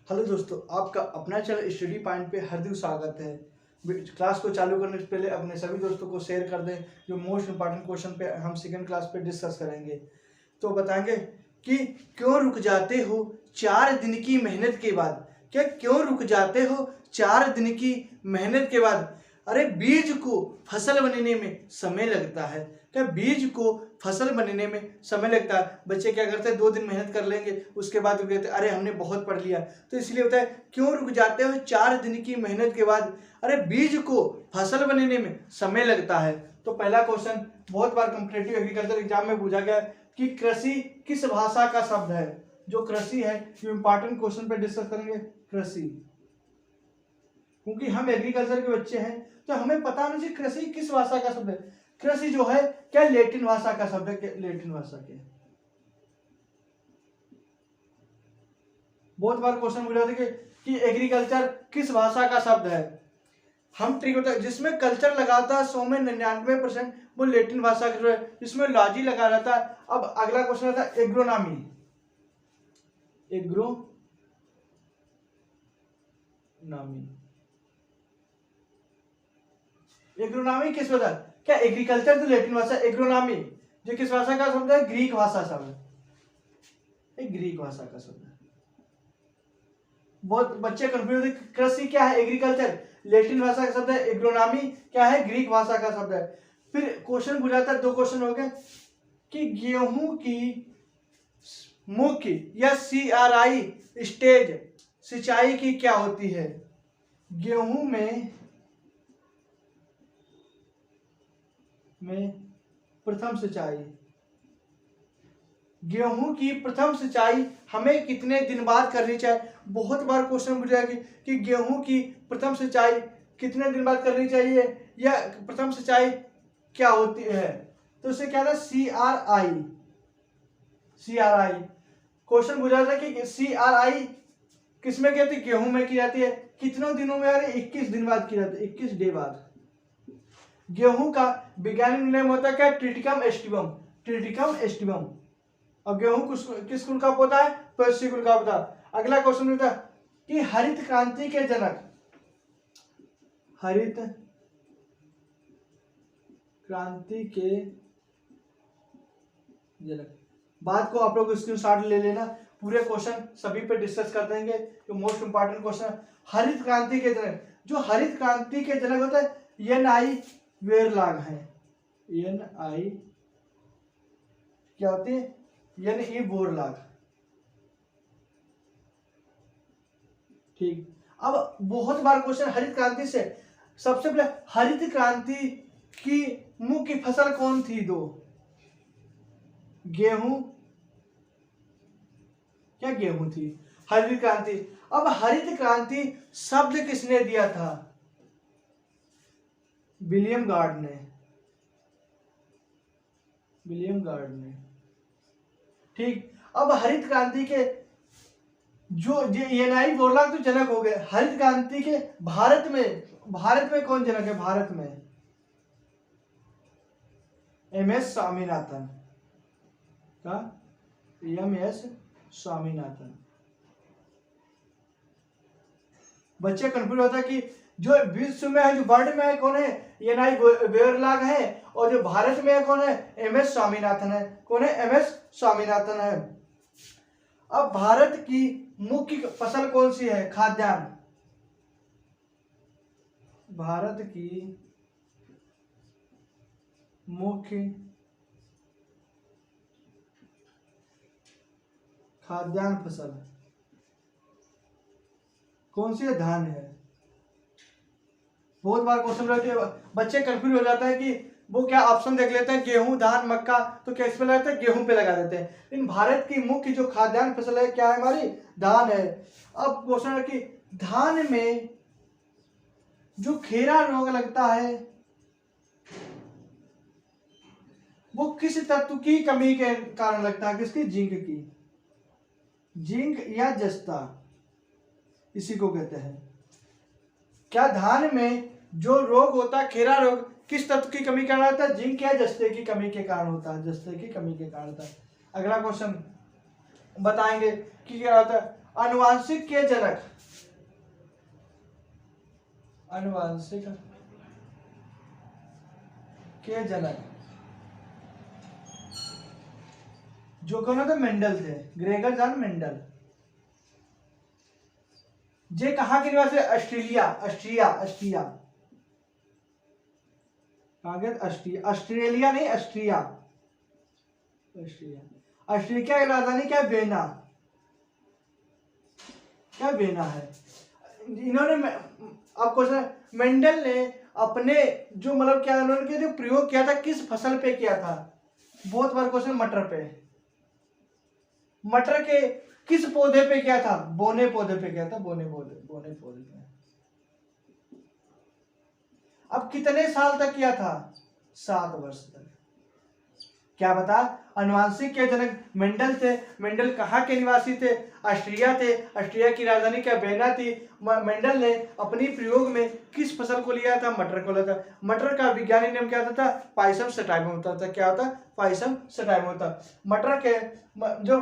Hello दोस्तों, आपका अपना चैनल स्टडी पॉइंट पे हार्दिक स्वागत है। क्लास को चालू करने से पहले अपने सभी दोस्तों को शेयर कर दें। जो मोस्ट इम्पॉर्टेंट क्वेश्चन पे हम सेकंड क्लास पे डिस्कस करेंगे। तो बताएंगे कि क्यों रुक जाते हो 4 दिन की मेहनत के बाद। क्या क्यों रुक जाते हो 4 दिन की मेहनत के बाद? अरे बीज को फसल बनने में समय लगता है। क्या बीज को फसल बनने में समय लगता है? बच्चे क्या करते हैं, 2 दिन मेहनत कर लेंगे, उसके बाद वो कहते हैं अरे हमने बहुत पढ़ लिया। तो इसलिए होता है क्यों रुक जाते हो 4 दिन की मेहनत के बाद? अरे बीज को फसल बनने में समय लगता है। तो पहला क्वेश्चन बहुत बार कॉम्पिटिटिव एग्रीकल्चर एग्जाम में पूछा गया कि कृषि किस भाषा का शब्द है। जो कृषि है, जो इंपॉर्टेंट क्वेश्चन पे डिस्कस करेंगे कृषि, क्योंकि हम एग्रीकल्चर के बच्चे हैं तो हमें पता होना चाहिए कृषि किस भाषा का शब्द है। कृषि जो है क्या लैटिन भाषा का शब्द है? लैटिन भाषा के बहुत बार क्वेश्चन पूछा था कि एग्रीकल्चर किस भाषा का शब्द है। हम ट्रिक होता है जिसमें कल्चर लगाता है 100 में 99% वो लैटिन भाषा का है, जिसमें लॉजी लगा रहता है। अब अगला क्वेश्चन आता है एग्रोनॉमी। एग्रोनॉमी किस भाषा? क्या एग्रीकल्चर तो लैटिन भाषा, एग्रोनॉमी जो किस भाषा का शब्द है? ग्रीक भाषा शब्द है, ग्रीक भाषा का शब्द है। बहुत बच्चे कंफ्यूज है, कृषि क्या है? एग्रीकल्चर लैटिन भाषा का शब्द है, एग्रोनॉमी क्या है? ग्रीक भाषा का शब्द है। फिर क्वेश्चन बुझाता है, 2 क्वेश्चन हो गए कि गेहूं की मुख्य या CRI स्टेज सिंचाई की क्या होती है? गेहूं में प्रथम सिंचाई, गेहूं की प्रथम सिंचाई हमें कितने दिन बाद करनी चाहिए? बहुत बार क्वेश्चन पूछा कि गेहूं की प्रथम सिंचाई कितने दिन बाद करनी चाहिए या प्रथम सिंचाई क्या होती है। तो उसे क्या था? CRI क्वेश्चन पूछा था कि CRI किसमें की जाती है? गेहूं में की जाती है। कितनों दिनों में? यार 21 दिन बाद की जाती है, 21 डे बाद। गेहूं का वैज्ञानिक नेम होता है क्या? Triticum aestivum, Triticum aestivum. और गेहूं किस कुल का पौधा है? पेर्सी कुल का पौधा। अगला क्वेश्चन होता है कि हरित क्रांति के जनक, हरित क्रांति के जनक। बात को आप लोग स्क्रीनशॉट ले लेना, पूरे क्वेश्चन सभी पे डिस्कस कर देंगे। तो मोस्ट इंपॉर्टेंट क्वेश्चन हरित क्रांति के जनक। जो हरित क्रांति के जनक होता है NI वेरलाग है। NI क्या होती है? NE Borlaug. ठीक। अब बहुत बार क्वेश्चन हरित क्रांति से, सबसे पहले हरित क्रांति की मुख्य फसल कौन थी? 2 गेहूं, क्या गेहूं थी? हरित क्रांति। अब हरित क्रांति शब्द किसने दिया था? विलियम गार्ड ने, विलियम गार्ड ने। ठीक। अब हरित क्रांति के जो NI बोरलाग तो जनक हो गए। हरित क्रांति के भारत में कौन जनक है? भारत में MS स्वामीनाथन का, MS स्वामीनाथन। बच्चे कंफ्यूज होता है कि जो विश्व में है, जो वर्ल्ड में है कौन है? NI वेरलाग है। और जो भारत में है कौन है? MS स्वामीनाथन है। कौन है? MS स्वामीनाथन है। अब भारत की मुख्य फसल कौन सी है? खाद्यान्न। भारत की मुख्य खाद्यान्न फसल कौन सी है? धान है। बहुत बार क्वेश्चन रहते हैं, बच्चे कंफ्यूज हो जाता है कि वो क्या ऑप्शन देख लेते हैं, गेहूं, धान, मक्का, तो किस पे लगाते हैं? गेहूं पे लगा देते हैं। लेकिन भारत की मुख्य जो खाद्यान्न फसल है क्या है? हमारी धान है। अब क्वेश्चन है कि धान में जो खेरा रोग लगता है वो किस तत्व की कमी के कारण लगता है? किसकी? जिंक की, जिंक या जस्ता, इसी को कहते हैं। क्या धान में जो रोग होता है खेरा रोग किस तत्व की कमी के कारण होता है? जिंक या जस्ते की कमी के कारण होता है, जस्ते की कमी के कारण होता है। अगला क्वेश्चन बताएंगे कि क्या होता है। अनुवांशिक के जनक, अनुवांशिक के जनक जो कौन थे? मेंडल थे, ग्रेगर जॉन मेंडल। जे कहाँ के निवासी? ऑस्ट्रेलिया, ऑस्ट्रिया, ऑस्ट्रिया, ऑस्ट्रेलिया नहीं, ऑस्ट्रिया, ऑस्ट्रिया। ऑस्ट्रिया की राजधानी क्या है? वेना, क्या वेना है। इन्होंने अब क्वेश्चन, मेंडल ने अपने जो मतलब क्या उन्होंने जो प्रयोग किया था किस फसल पे किया था? बहुत बार क्वेश्चन मटर पे, मटर के किस पौधे पे किया था? बोने पौधे पे किया था, बोने पौधे पे। अब कितने साल तक किया था? 7 वर्ष तक। क्या बता? अनुवांशिक के जनक मेंडल थे। मेंडल कहाँ के निवासी थे? ऑस्ट्रिया थे। ऑस्ट्रिया की राजधानी क्या? वेना थी। मेंडल ने अपनी प्रयोग में किस फसल को लिया था? मटर को लिया था। मटर का वैज्ञानिक नाम क्या होता था? पाइसम सटाइवम होता था। क्या होता? पाइसम सटाइवम होता। मटर के जो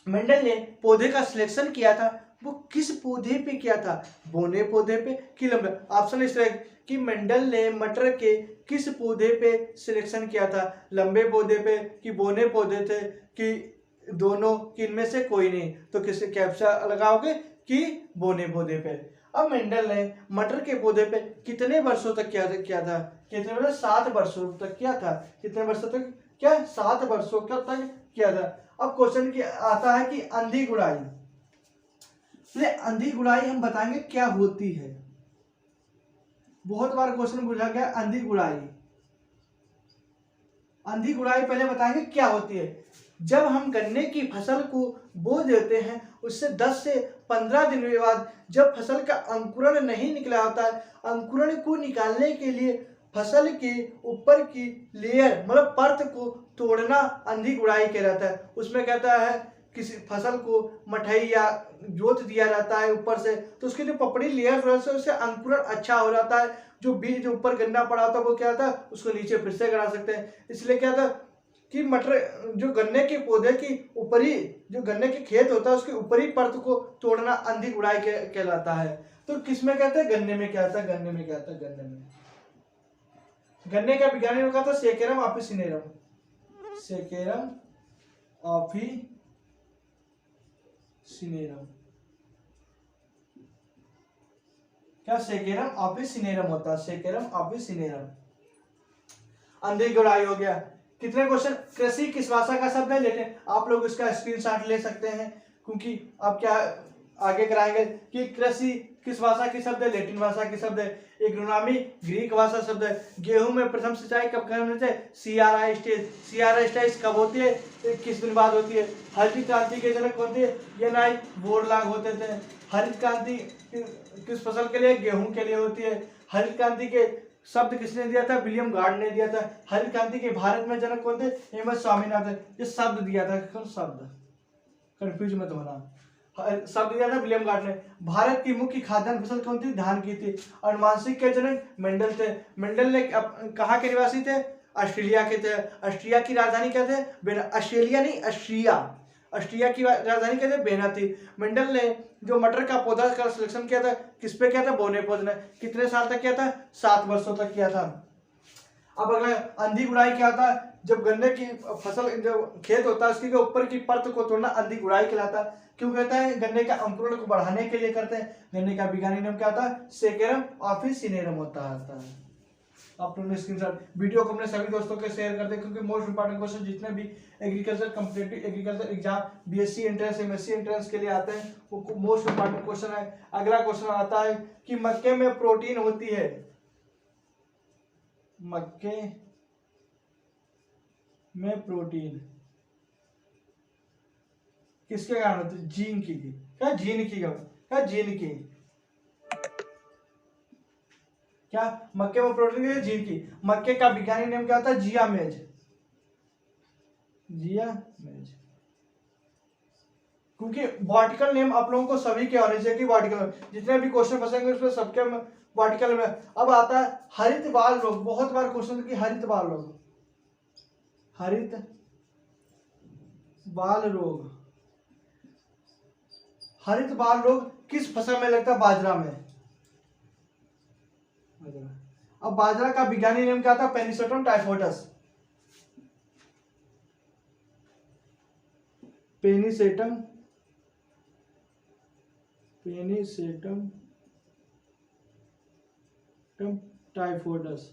मेंडल ने पौधे का सिलेक्शन किया था वो किस पौधे पे किया था? बोने पौधे पे कि लंबे? ऑप्शन इस तरह कि मेंडल ने मटर के किस पौधे पे सिलेक्शन किया था? लंबे पौधे पे कि बोने पौधे थे कि दोनों, कि इनमें से कोई नहीं? तो किससे कैप्चा लगाओगे कि बोने पौधे पे। अब मेंडल ने मटर के पौधे पे कितने वर्षों तक किया था? कितने वर्ष? 7 वर्षों तक किया था। कितने वर्षों तक? क्या 7 वर्षों तक किया था। अब क्वेश्चन की आता है कि अंधी गुड़ाई। अंधी गुड़ाई हम बताएंगे क्या होती है। बहुत बार क्वेश्चन पूछा गया अंधी गुड़ाई। अंधी गुड़ाई पहले बताएंगे क्या होती है। जब हम गन्ने की फसल को बो देते हैं उससे 10 से 15 दिन के बाद जब फसल का अंकुरण नहीं निकला होता है, अंकुरण को निकालने के लिए फसल के ऊपर की लेयर मतलब परत को तोड़ना अंधी गुड़ाई कहलाता है। उसमें कहता है किसी फसल को मठई या जोत दिया जाता है ऊपर से, तो उसकी जो पपड़ी लेयर से उससे अंकुरण अच्छा हो जाता है। जो बीज ऊपर गन्ना पड़ा होता है वो क्या होता है? उसको नीचे फिर से करा सकते हैं। इसलिए क्या था कि मटर जो गन्ने के पौधे की ऊपरी जो गन्ने के खेत होता है उसकी ऊपरी परत को तोड़ना अंधी गुड़ाई कहलाता है। तो किसमें कहते हैं? गन्ने में क्या होता है? गन्ने में क्या होता है? गन्ने में। गन्ने का वैज्ञानिक नाम कहता है सेकेरम ऑफिसिनेरम, सेकेरम ऑफिसिनेरम। क्या? सेकेरम ऑफिसिनेरम होता है, सेकेरम ऑफिसिनेरम। अंधी गुड़ाई हो गया। कितने क्वेश्चन? कृषि किस भाषा का शब्द है? लेकिन आप लोग इसका स्क्रीनशॉट ले सकते हैं क्योंकि आप क्या आगे कराएंगे कि कृषि किस भाषा की शब्द है? लैटिन भाषा की शब्द है। एग्रोनॉमी ग्रीक भाषा शब्द है। गेहूं में प्रथम सिंचाई कब करनी चाहिए? CRI stage. सीआरआई स्टेज कब होती है? 21 दिन बाद होती है। हरित क्रांति के जनक कौन थे? एन.आई. बोरलॉग होते थे। हरित क्रांति किस फसल के लिए? गेहूं के लिए होती है। हरित क्रांति के शब्द किसने दिया था? विलियम गार्ड ने दिया था। हरित क्रांति के भारत में जनक कौन थे? M S Swaminathan. ये शब्द दिया था, कौन शब्द? कंफ्यूज मत होना। शब्द दिया था विलियम गार्ड ने। भारत की मुख्य खाद्यान्न फसल कौन थी? धान की थी। अनुवांशिक के जनक मेंडल थे। मेंडल ने कहाँ के निवासी थे? ऑस्ट्रेलिया के थे। ऑस्ट्रिया की राजधानी क्या थे? ऑस्ट्रेलिया नहीं, ऑस्ट्रिया। ऑस्ट्रिया की राजधानी क्या थे? वेना थी। मेंडल ने जो मटर का पौधा का सिलेक्शन किया था किस पे किया था? बोने पौधे ने। कितने साल तक किया था? 7 वर्षों तक किया था। अब अगला अंधी गुड़ाई क्या होता है? जब गन्ने की फसल जो खेत होता है उसकी ऊपर की परत को तोड़ना अंधी गुड़ाई कहलाता है। क्यों कहता है? गन्ने का अंकुरण को बढ़ाने के लिए करते हैं। गन्ने का वैज्ञानिक नाम क्या होता है? सेकेरम ऑफिसिनेरम होता है। आप लोगों ने स्क्रीनशॉट वीडियो को अपने सभी दोस्तों के शेयर कर दें क्योंकि मोस्ट इंपॉर्टेंट क्वेश्चन जितने भी agriculture competitive agriculture exam BSc entrance MSc entrance के लिए आते हैं वो मोस्ट इंपॉर्टेंट क्वेश्चन है। अगला क्वेश्चन आता है कि मक्के में प्रोटीन होती है। मक्के में प्रोटीन किसके कारण होती है? जीन की। क्या? जीन की। क्या? जीन की। क्या? मक्के में प्रोटीन की जीन की। मक्के का वैज्ञानिक नाम क्या होता है? जिया मेज। जिया मेज। क्योंकि वर्टिकल नेम आप लोगों को सभी के होने चाहिए कि वर्टिकल जितने भी क्वेश्चन फंसेंगे उसमें सबके वर्टिकल में। अब आता है हरित बाल रोग। बहुत बार क्वेश्चन की हरित बाल रोग, हरित बाल रोग। हरित बाल रोग किस फसल में लगता है? बाजरा में। अब बाजरा का वैज्ञानिक नाम क्या था? पेनिसेटम टाइफोइडस। पेनिसेटम टाइफोइडस।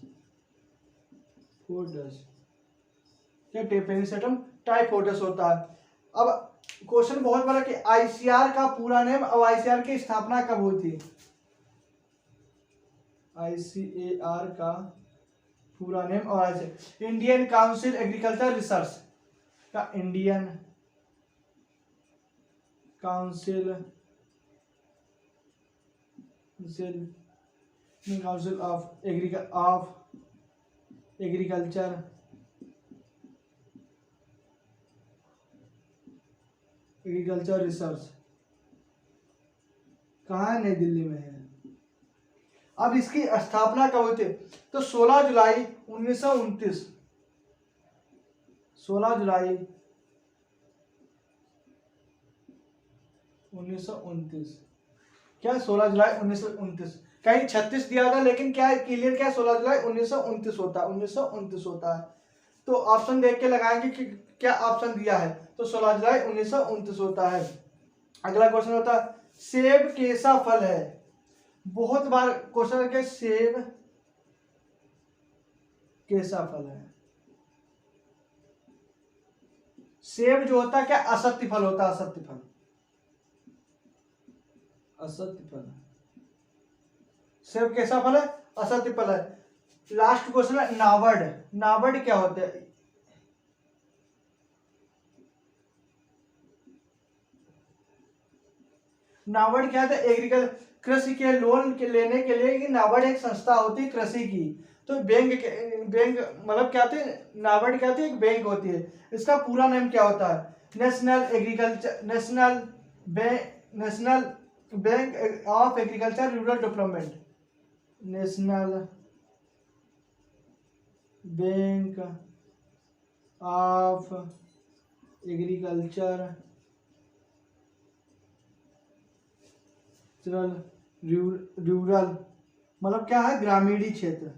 क्या पेनिसेटम टाइफोइडस होता है। अब क्वेश्चन बहुत बड़ा कि आईसीआर का पूरा नेम और आईसीआर की स्थापना कब हुई थी? आईसीएआर का पूरा नेम और इंडियन काउंसिल एग्रीकल्चर रिसर्च का Indian council of agriculture research कहाँ है? नई दिल्ली में है। अब इसकी स्थापना कब हुई थी? तो 16 जुलाई 1929। 16 जुलाई 1929। क्या 16 जुलाई 1929? कहीं 36 दिया था, लेकिन क्या क्लियर क्या 16 जुलाई 1929 होता है। 1929 होता है। तो ऑप्शन देख के लगाएंगे कि क्या ऑप्शन दिया है। तो 16 जुलाई 1929 होता है। अगला क्वेश्चन होता है सेब कैसा फल है? बहुत बार क्वेश्चन है कि सेब कैसा फल है। सेब जो होता है क्या? असत्य फल होता है। असत्य फल। सेब कैसा फल है? असत्य फल है। लास्ट क्वेश्चन है नावड़ क्या होता है? नाबार्ड क्या था? एग्रीकल्चर कृषि के लोन के लेने के लिए नाबार्ड एक संस्था होती है कृषि की। तो बैंक मतलब क्या थे? नाबार्ड क्या थी? एक बैंक होती है। इसका पूरा नाम क्या होता है? National bank of agriculture rural development. National bank of agriculture rural मतलब क्या है? ग्रामीणी क्षेत्र।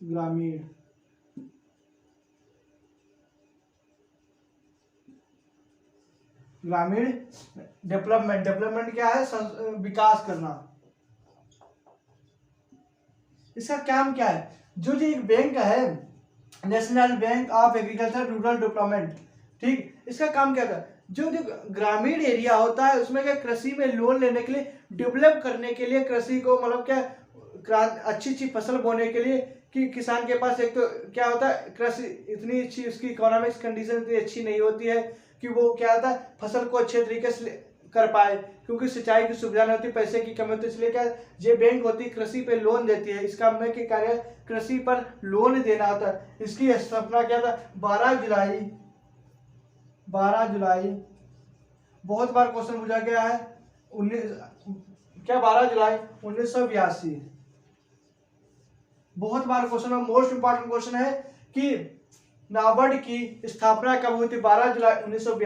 ग्रामीण डेवलपमेंट क्या है? विकास करना। इसका काम क्या है? जो एक बैंक है national bank of agriculture rural development, ठीक, इसका काम क्या था? जो ग्रामीण एरिया होता है उसमें क्या कृषि में लोन लेने के लिए, डेवलप करने के लिए, कृषि को मतलब क्या अच्छी फसल बोने के लिए, कि किसान के पास एक तो क्या होता है कृषि इतनी अच्छी, उसकी इकोनॉमिक्स कंडीशन इतनी अच्छी नहीं होती है कि वो क्या होता है फसल को अच्छे तरीके से कर पाए, क्योंकि सिंचाई की सुविधा नहीं होती, पैसे की कमी होती है। इसलिए क्या ये बैंक होती है कृषि पे लोन देती है। इसका मुख्य कार्य कृषि पर लोन देना होता है। इसकी स्थापना क्या था? 12 जुलाई। बहुत बार क्वेश्चन पूछा गया है। 12 जुलाई 1982। बहुत बार क्वेश्चन है। मोस्ट इंपॉर्टेंट क्वेश्चन है कि नाबार्ड की स्थापना कब हुई थी? 12 जुलाई 1982।